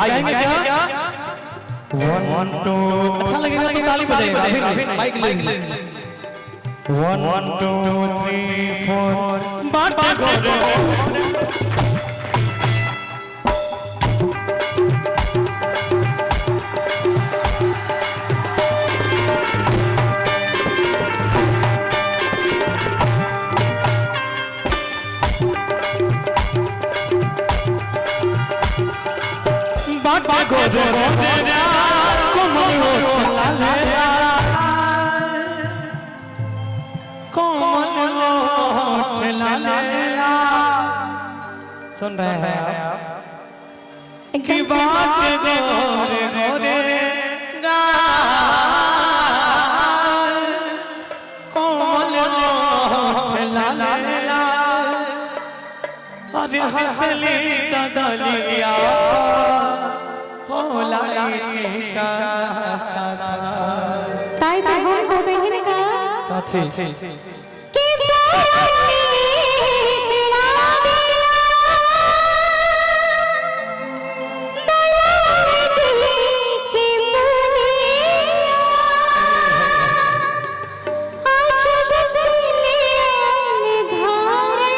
आएंगे क्या? One two अच्छा लगेगा तो ताली बजाएगा। अभी माइक ले। 1 2 3 4 बाटे गोरे बाटे गोरे कोमल हो चला कोमल हो चला। सुन रहे हैं आप की बात गोरे गोरे कोमल हो चला। अरे हंसली तगलिया हो लाई का साथा ताई तो हम को बहन का काथी के बानी तेरा दिया चली के मुनिया आज बसले धारे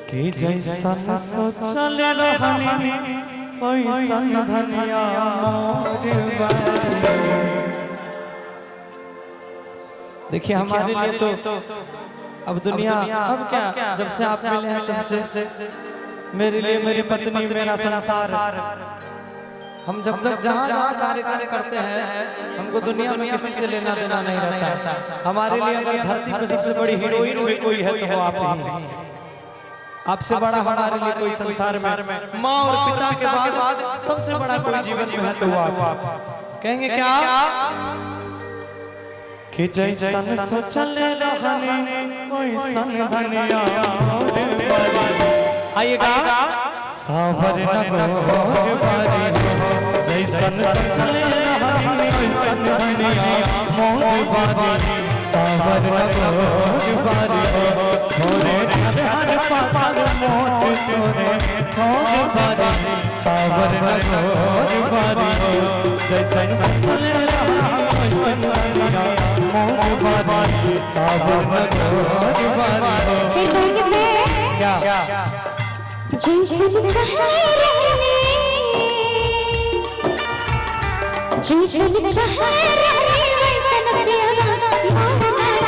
कि जैसा सोचल रहनी वैसा धनिया देखिए हमारे लिए तो अब दुनिया अब क्या जब से आप मिले हैं तब से मेरे लिए मेरी पत्नी मेरा संसार। हम जब तक जहाँ जहाँ कार्य करते हैं हमको दुनिया में किसी से लेना देना नहीं रहता। हमारे लिए अगर धरती पर सबसे बड़ी हीरोइन भी कोई है तो वो आप ही हैं। आपसे बड़ा हमारे लिए कोई संसार में माँ और पिता के बाद सबसे बड़ा कोई जीवन में है तो वो आप। कहेंगे क्या कि जैसा सोचल रहने वैसन धनिया आइएगा सावर नगोर बारी जैसन सोचल रहने वैसन धनिया मोर बारी सावर नगोर बारी थोड़े हर पार मोट तोरे थोड़े बारी सावर नगोर बारी जैसन सोचल रहने वैसन धनिया मोर बारी सावर नगोर बारी। क्या जैसन चाहे रहने जैसन चाहे रहने वैसन प्यारा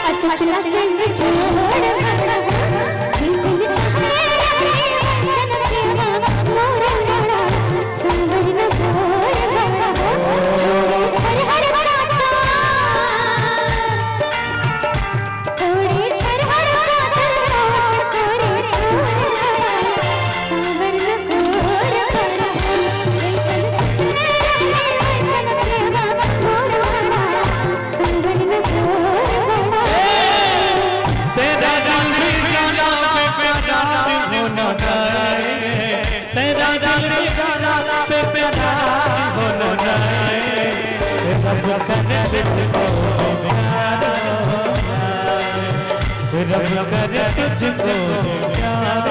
असचला संग जोड़ जैसन चाहे रहने वैसन प्यारा मोर बड़ा संग न जोड़ हर हर बाता थोड़े हर हर बाता थोड़े रब करे तुझको प्यार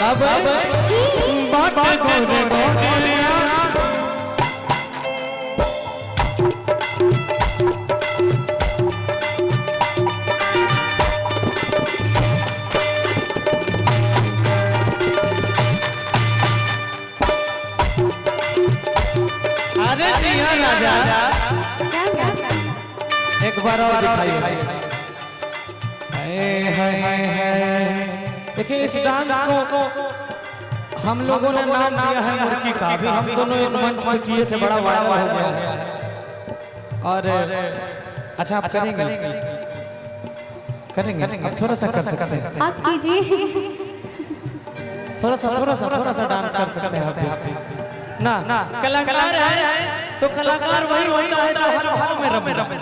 अब बात गोरे गोरिया अरे दिया राजा एक बार और दिखाइए। देखिए इस डांस को हम लोगों ने नाम दिया है मुर्गी का। अभी हम दोनों एक मंच में किए थे, बड़ा वायरल हो गया है। और अच्छा आप करेंगे करेंगे थोड़ा सा कर सकते हैं आप कीजिए। थोड़ा सा डांस कर सकते हैं आप ना कलाकार है तो कलाकार वही होता है जो हर हाल में रमे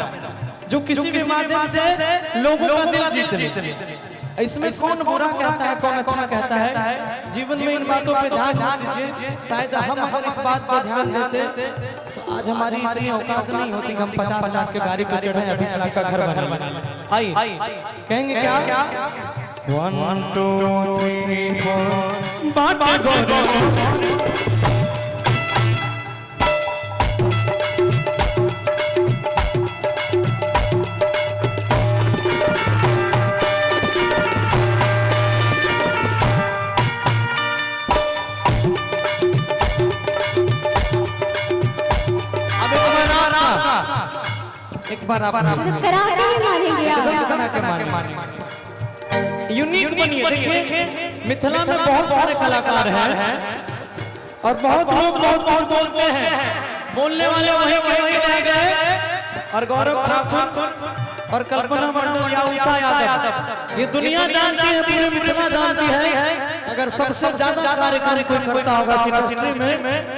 जो किसी भी माध्यम से लोगों का दिल जीत ले। इसमें कौन बुरा कहता है कौन अच्छा कहता है, जीवन में इन बातों पे ध्यान दीजिए। शायद हम अगर इस बात पर ध्यान देते तो आज हमारी इतनी औकात नहीं होती हम 50 लाख के गाड़ी पे चढ़े 20 लाख का घर बना लें। आइए कहेंगे क्या 1 2 3 4 बाबा गोरे एक बार आप करा के मारेंगे आप। यूनिक बनिए। देखिए मिथिला में बहुत सारे कलाकार हैं और बहुत लोग बहुत कुछ बोलते हैं, बोलने वाले वही रह गए। और गौरव ठाकुर और कल्पना मंडल या उषा यादव ये दुनिया जानती है, पूरी मिथिला जानती है। अगर सबसे ज्यादा कार्यक्रम कोई करता होगा इंडस्ट्री में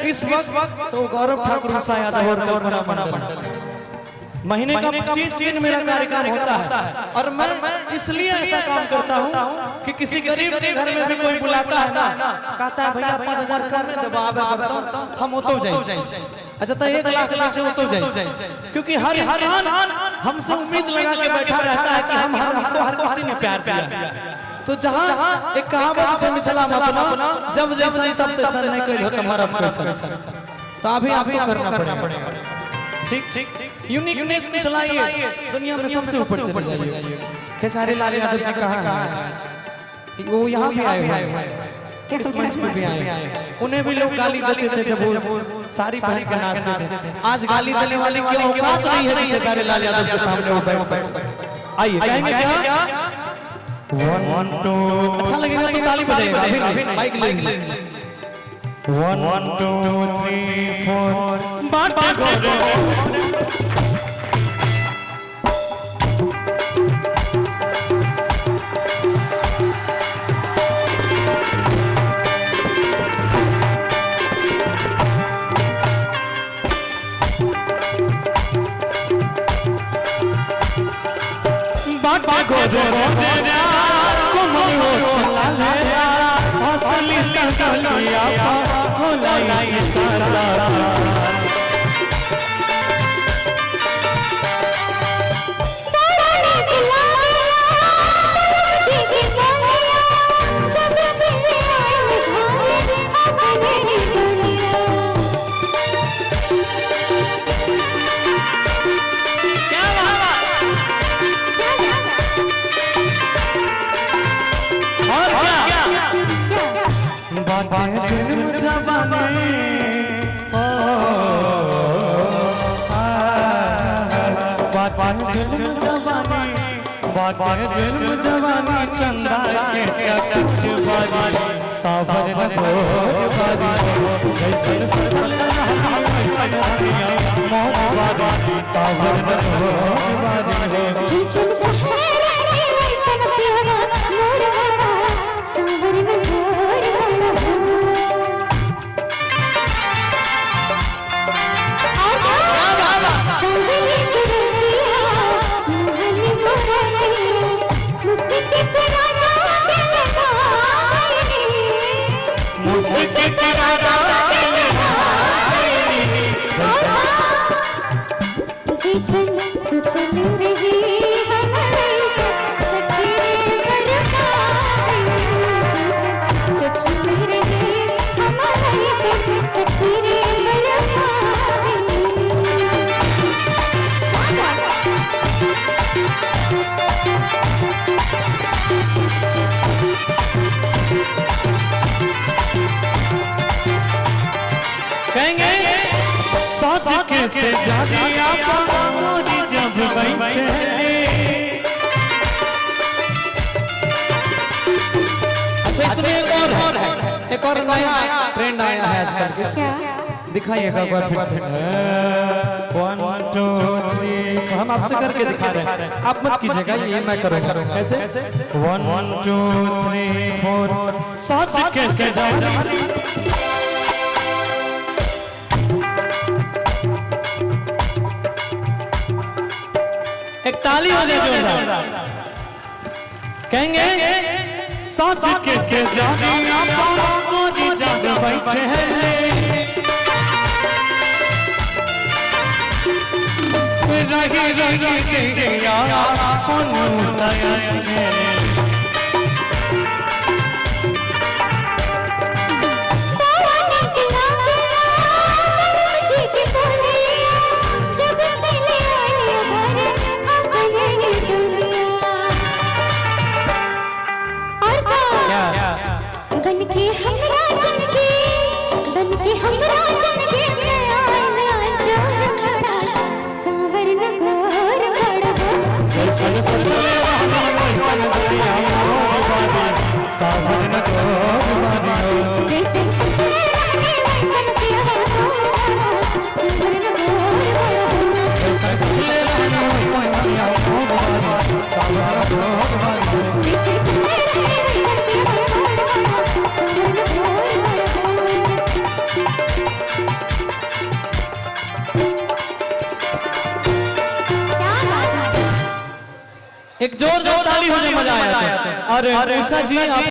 इस वक्त तो गौरव ठाकुर, उषा यादव और कल्पना मंडल। महीने का 25 दिन मेरा कार्यक्रम होता है और मैं इसलिए ऐसा काम करता हूँ कि किसी गरीब के घर में भी कोई बुलाता है ना, कहता है भैया 5000 कर में दबाव हम हो तो जाए। अच्छा तो 1 लाख से हो तो जाए, क्योंकि हर इंसान हमसे उम्मीद लगा के बैठा रहता है कि हमको हर किसी ने प्यार किया। तो जहाँ एक कहावत से मिथिला में अपना जब जैसा सब तैसा नहीं करियो तुम्हारा तो अभी करना पड़ेगा। ठीक यूनिकनेस में चलाइए, दुनिया में सबसे ऊपर चले जाइए। खेसारी लाल यादव जी कहाँ हैं? वो यहाँ भी आए हुए हैं, इस मंच पे भी आए हैं। उन्हें भी लोग गाली देते थे जब वो सारी पहन के नाचते थे। आज गाली देने वाले की औकात नहीं है कि खेसारी लाल यादव के सामने वो बैठ सकते। आइए कहेंगे क्या 1 2 अच्छा लगेगा तो ताली बजाइए, अभी माइक लेंगे। 1 2 3 4 बाबा गोरे बाबा गोरे कोमल हो चला असली तकलिया भुलाई सारा जन्म जवानी जन्म जवानी चंदा के चकट बारी सावर जैसे से जादिया मोरी जब बैठे अच्छा इसमें एक और नया ट्रेंड आया है आजकल। क्या दिखाइएगा एक बार फिर से 1 2 3 हम आपसे करके दिखा रहे हैं, आप मत कीजिएगा, ये मैं करूँगा। कैसे? 1 2 3 4 साथ कैसे जानी। एक ताली हो जाए जोरदार। कहेंगे साथ कैसे जानी आप को जब बैठे हैं रही रही के यार कौन उताया एक जोरदार ताली हो जाए, मजा आया। और उषा जी